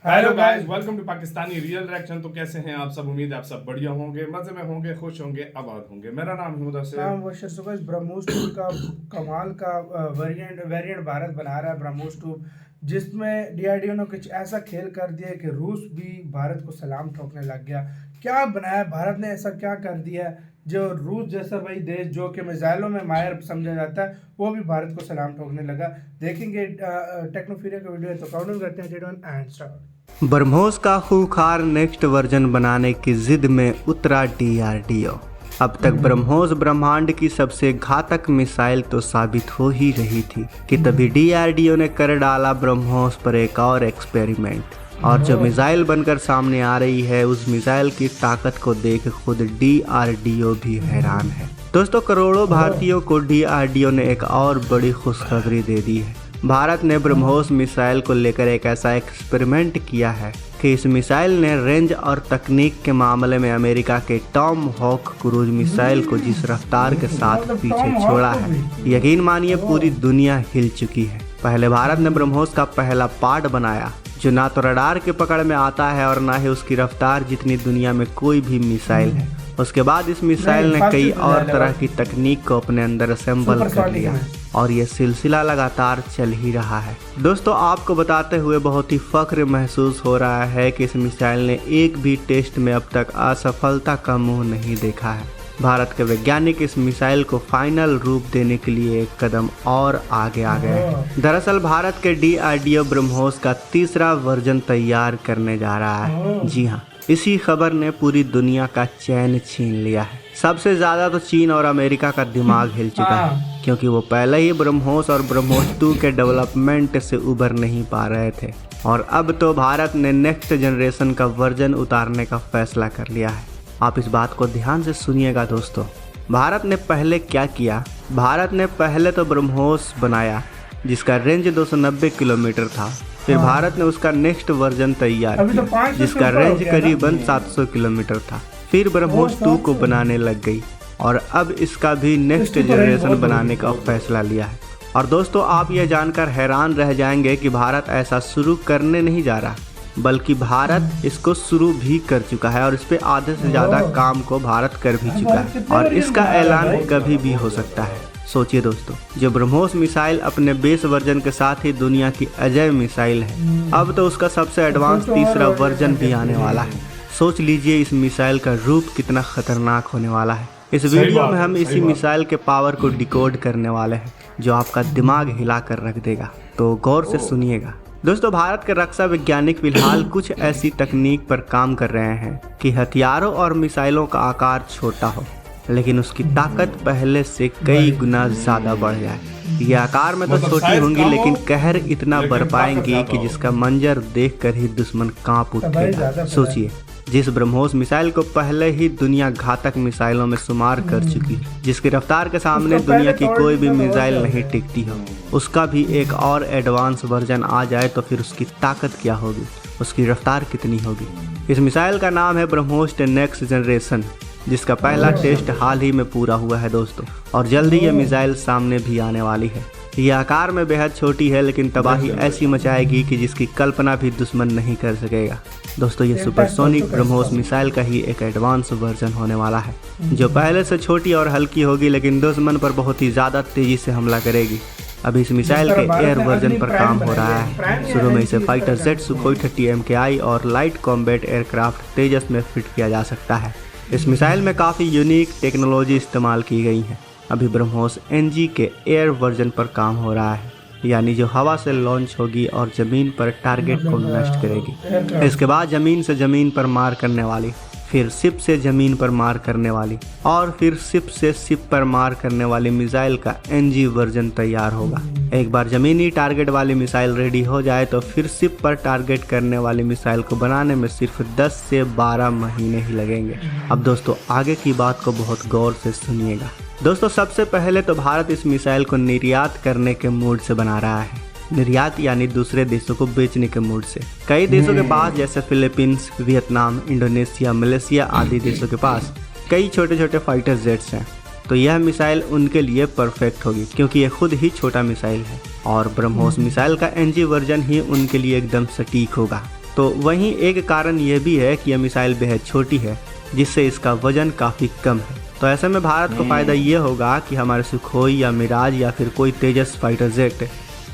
Hello guys, welcome to Pakistani real reaction. तो कैसे हैं आप सब? उम्मीद है आप सब बढ़िया होंगे, मजे में होंगे, खुश होंगे, आबाद होंगे। मेरा नाम है मुदस्सिर। हाँ, मुबशर सुबह ब्रह्मोस ट्यूब का कमाल का वेरिएंट भारत बना रहा है ब्रह्मोस ट्यूब, जिसमें डीआरडीओ ने कुछ ऐसा खेल कर दिया कि रूस भी भारत को सलाम ठोकने लग गया। क्या बनाया भारत ने, ऐसा क्या कर दिया है जो रूस जैसा भाई देश जो कि मिसाइलों में माहिर समझा जाता है, वो भी भारत को सलाम ठोकने लगा। देखेंगे टेक्नोफीरिया का वीडियो है, तो काउंटिंग करते हैं। Date one and start. BrahMos का खूंखार नेक्स्ट वर्जन बनाने की जिद में उतरा डीआरडीओ। अब तक ब्रह्मोस ब्रह्मांड की सबसे घातक मिसाइल तो साबित हो ही रही थी कि तभी डीआरडीओ ने कर डाला ब्रह्मोस पर एक और एक्सपेरिमेंट। और जो मिसाइल बनकर सामने आ रही है, उस मिसाइल की ताकत को देख खुद डीआरडीओ भी हैरान है। दोस्तों, करोड़ों भारतीयों को डीआरडीओ ने एक और बड़ी खुशखबरी दे दी है। भारत ने ब्रह्मोस मिसाइल को लेकर एक ऐसा एक्सपेरिमेंट किया है कि इस मिसाइल ने रेंज और तकनीक के मामले में अमेरिका के टॉम हॉक क्रूज मिसाइल को जिस रफ्तार के साथ पीछे छोड़ा है, यकीन मानिए पूरी दुनिया हिल चुकी है। पहले भारत ने ब्रह्मोस का पहला पार्ट बनाया, जो ना तो रडार के पकड़ में आता है और ना ही उसकी रफ्तार जितनी दुनिया में कोई भी मिसाइल है। उसके बाद इस मिसाइल ने कई और तरह की तकनीक को अपने अंदर असेंबल कर लिया और ये सिलसिला लगातार चल ही रहा है। दोस्तों, आपको बताते हुए बहुत ही फख्र महसूस हो रहा है कि इस मिसाइल ने एक भी टेस्ट में अब तक असफलता का मुंह नहीं देखा है। भारत के वैज्ञानिक इस मिसाइल को फाइनल रूप देने के लिए एक कदम और आगे आ गए हैं। दरअसल भारत के डीआरडीओ ब्रह्मोस का तीसरा वर्जन तैयार करने जा रहा है। जी हाँ, इसी खबर ने पूरी दुनिया का चैन छीन लिया है। सबसे ज्यादा तो चीन और अमेरिका का दिमाग हिल चुका है, क्योंकि वो पहले ही ब्रह्मोस और ब्रह्मोस 2 के डेवलपमेंट से उबर नहीं पा रहे थे, और अब तो भारत ने नेक्स्ट जनरेशन का वर्जन उतारने का फैसला कर लिया है। आप इस बात को ध्यान से सुनिएगा दोस्तों। भारत ने पहले क्या किया? भारत ने पहले तो ब्रह्मोस बनाया, जिसका रेंज 290 किलोमीटर था। फिर भारत ने उसका नेक्स्ट वर्जन तैयार किया, जिसका रेंज करीबन 700 किलोमीटर था। फिर ब्रह्मोस 2 को बनाने लग गई और अब इसका भी नेक्स्ट जनरेशन बनाने का फैसला लिया है। और दोस्तों, आप ये जानकर हैरान रह जाएंगे कि भारत ऐसा शुरू करने नहीं जा रहा, बल्कि भारत इसको शुरू भी कर चुका है और इस पे आधे से ज़्यादा काम को भारत कर भी चुका है, और इसका ऐलान कभी भी हो सकता है। सोचिए दोस्तों, जो ब्रह्मोस मिसाइल अपने बेस वर्जन के साथ ही दुनिया की अजय मिसाइल है, अब तो उसका सबसे एडवांस तीसरा वर्जन भी आने वाला है। सोच लीजिए इस मिसाइल का रूप कितना खतरनाक होने वाला है। इस वीडियो में हम इसी मिसाइल के पावर को डिकोड करने वाले हैं, जो आपका दिमाग हिला कर रख देगा। तो गौर से सुनिएगा दोस्तों। भारत के रक्षा वैज्ञानिक फिलहाल कुछ ऐसी तकनीक पर काम कर रहे हैं कि हथियारों और मिसाइलों का आकार छोटा हो, लेकिन उसकी ताकत पहले से कई गुना ज्यादा बढ़ जाए। ये आकार में तो छोटी होंगी, लेकिन कहर इतना बढ़ पाएंगी कि जिसका मंजर देखकर ही दुश्मन कांप उठेगा। सोचिए, जिस ब्रह्मोस मिसाइल को पहले ही दुनिया घातक मिसाइलों में शुमार कर चुकी है, जिसकी रफ्तार के सामने दुनिया की कोई भी मिसाइल नहीं टिकती हो, उसका भी एक और एडवांस वर्जन आ जाए तो फिर उसकी ताकत क्या होगी, उसकी रफ्तार कितनी होगी। इस मिसाइल का नाम है ब्रह्मोस नेक्स्ट जनरेशन, जिसका पहला टेस्ट हाल ही में पूरा हुआ है दोस्तों, और जल्दी ये मिसाइल सामने भी आने वाली है। यह आकार में बेहद छोटी है, लेकिन तबाही ऐसी मचाएगी कि जिसकी कल्पना भी दुश्मन नहीं कर सकेगा। दोस्तों, ये सुपरसोनिक ब्रह्मोस मिसाइल का ही एक एडवांस वर्जन होने वाला है, जो पहले से छोटी और हल्की होगी, लेकिन दुश्मन पर बहुत ही ज़्यादा तेज़ी से हमला करेगी। अभी इस मिसाइल के एयर वर्जन पर काम हो रहा है। शुरू में इसे फाइटर जेट सुखोई 30 MKI और लाइट कॉम्बैट एयरक्राफ्ट तेजस में फिट किया जा सकता है। इस मिसाइल में काफ़ी यूनिक टेक्नोलॉजी इस्तेमाल की गई है। अभी ब्रह्मोस NG के एयर वर्जन पर काम हो रहा है, यानी जो हवा से लॉन्च होगी और ज़मीन पर टारगेट को नष्ट करेगी। इसके बाद ज़मीन से ज़मीन पर मार करने वाली, फिर शिप से ज़मीन पर मार करने वाली, और फिर शिप से शिप पर मार करने वाली मिसाइल का NG वर्जन तैयार होगा। एक बार ज़मीनी टारगेट वाली मिसाइल रेडी हो जाए तो फिर शिप पर टारगेट करने वाली मिसाइल को बनाने में सिर्फ 10 से 12 महीने ही लगेंगे। अब दोस्तों, आगे की बात को बहुत गौर से सुनिएगा। दोस्तों, सबसे पहले तो भारत इस मिसाइल को निर्यात करने के मूड से बना रहा है। निर्यात यानी दूसरे देशों को बेचने के मूड से। कई देशों के पास, जैसे फिलीपींस, वियतनाम, इंडोनेशिया, मलेशिया आदि देशों के पास कई छोटे छोटे फाइटर जेट्स हैं, तो यह मिसाइल उनके लिए परफेक्ट होगी, क्योंकि यह खुद ही छोटा मिसाइल है। और ब्रह्मोस मिसाइल का NG वर्जन ही उनके लिए एकदम सटीक होगा। तो वहीं एक कारण ये भी है कि यह मिसाइल बेहद छोटी है, जिससे इसका वजन काफ़ी कम है। तो ऐसे में भारत को फ़ायदा ये होगा कि हमारे सुखोई या मिराज या फिर कोई तेजस फाइटर जेट,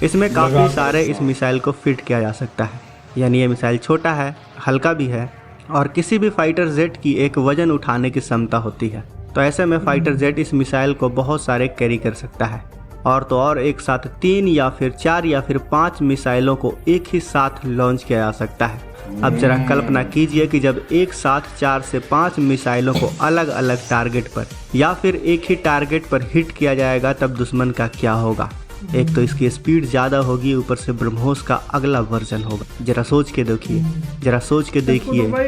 इसमें काफ़ी सारे इस मिसाइल को फिट किया जा सकता है। यानी ये मिसाइल छोटा है, हल्का भी है और किसी भी फाइटर जेट की एक वजन उठाने की क्षमता होती है। तो ऐसे में फाइटर जेट इस मिसाइल को बहुत सारे कैरी कर सकता है। और तो और एक साथ 3 या फिर 4 या फिर 5 मिसाइलों को एक ही साथ लॉन्च किया जा सकता है। अब जरा कल्पना कीजिए कि जब एक साथ 4 से 5 मिसाइलों को अलग अलग टारगेट पर या फिर एक ही टारगेट पर हिट किया जाएगा, तब दुश्मन का क्या होगा। एक तो इसकी स्पीड ज़्यादा होगी, ऊपर से ब्रह्मोस का अगला वर्जन होगा। जरा सोच के देखिए,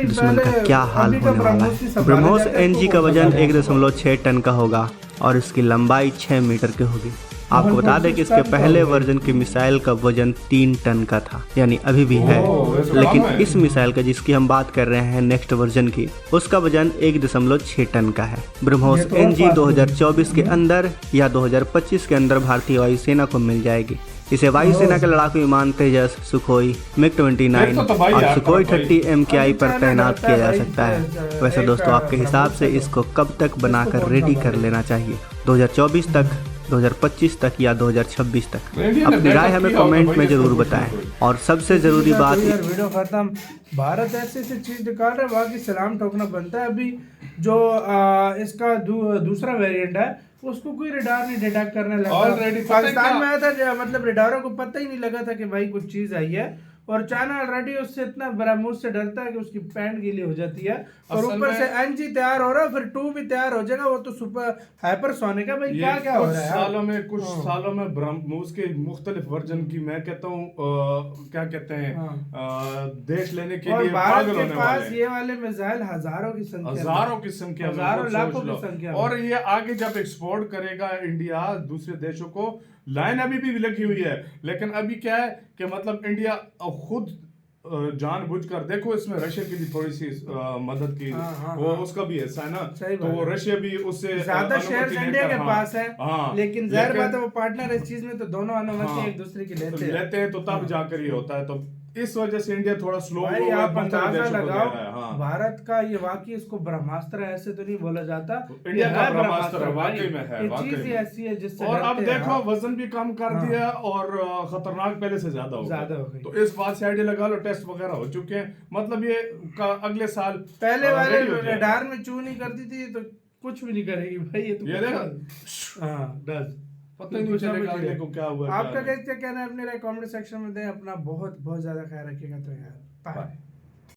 दुश्मन का क्या हाल होने वाला है। ब्रह्मोस NG का वजन 1.6 टन का होगा और इसकी लंबाई 6 मीटर की होगी। आपको बता दें कि इसके पहले वर्जन की मिसाइल का वजन 3 टन का था, यानी अभी भी है। लेकिन इस मिसाइल का जिसकी हम बात कर रहे हैं नेक्स्ट वर्जन की, उसका वजन 1.6 टन का है। ब्रह्मोस NG 2024 के अंदर या 2025 के अंदर भारतीय वायुसेना को मिल जाएगी। इसे वायुसेना के लड़ाकू विमान तेजस, सुखोई, MiG-29 और सुखोई 30 MKI पर तैनात किया जा सकता है। वैसे दोस्तों, आपके हिसाब से इसको कब तक बनाकर रेडी कर लेना चाहिए? 2024 तक, 2025 तक या 2026 तक? अपनी राय हमें कमेंट में जरूर बताएं। और सबसे जरूरी बात, वीडियो खत्म। भारत ऐसे चीज निकाल रहा है, बाकी सलाम ठोकना बनता है। अभी जो इसका दूसरा वेरिएंट है, उसको कोई रडार नहीं डिटेक्ट करने लगा। पाकिस्तान में आया था, मतलब रडारों को पता ही नहीं लगा था कि भाई कुछ चीज आई है। और चाइना ऑलरेडी उससे इतना ब्रह्मोस से डरता है कि उसकी पैंट गीली हो जाती है। और ऊपर से NG तैयार हो रहा है, फिर 2 भी तैयार हो जाएगा। वो तो सुपर हाइपरसोनिक है भाई। क्या क्या हो रहा है कुछ सालों में ब्रह्मोस के मुख्तलिफ वर्जन की, मैं कहता हूँ क्या कहते हैं, देश लेने के लिए भारत के पास ये वाले मिसाइल हजारों की संख्या में, हजारों लाखों की संख्या में। और ये आगे जब एक्सपोर्ट करेगा इंडिया दूसरे देशों को, लाइन अभी भी लगी हुई है। लेकिन अभी क्या है कि मतलब इंडिया खुद जानबूझकर, देखो इसमें रशिया की भी थोड़ी सी मदद की, वो उसका भी हिस्सा है ना। तो वो रशिया भी उससे ज्यादा शेयर इंडिया के पास है। लेकिन जाहिर बात है वो पार्टनर इस चीज में, तो दोनों अनुमति एक दूसरे की लेते हैं, तो तब जाकर ये होता है। तो इस वजह से इंडिया थोड़ा स्लो भाई, आप अंदाजा लगाओ भारत का ये वाकई, इसको ब्रह्मास्त्र ऐसे तो नहीं बोला जाता, इंडिया का ब्रह्मास्त्र वाकई में है। चीज ऐसी है जिससे और अब देखो वजन भी कम कर दिया और खतरनाक पहले से ज्यादा हो गई। तो इस बात से आइडिया लगा लो, टेस्ट वगैरह हो चुके हैं। मतलब ये अगले साल, पहले वाले रडार में चू नहीं करती थी तो कुछ भी नहीं करेगी भाई। ये तो देखा पता ही नहीं चलेगा आगे को क्या हुआ। आपका क्या कहना है? अपने कमेंट सेक्शन में दें। अपना बहुत बहुत ज्यादा ख्याल रखिएगा। तो यार बाय।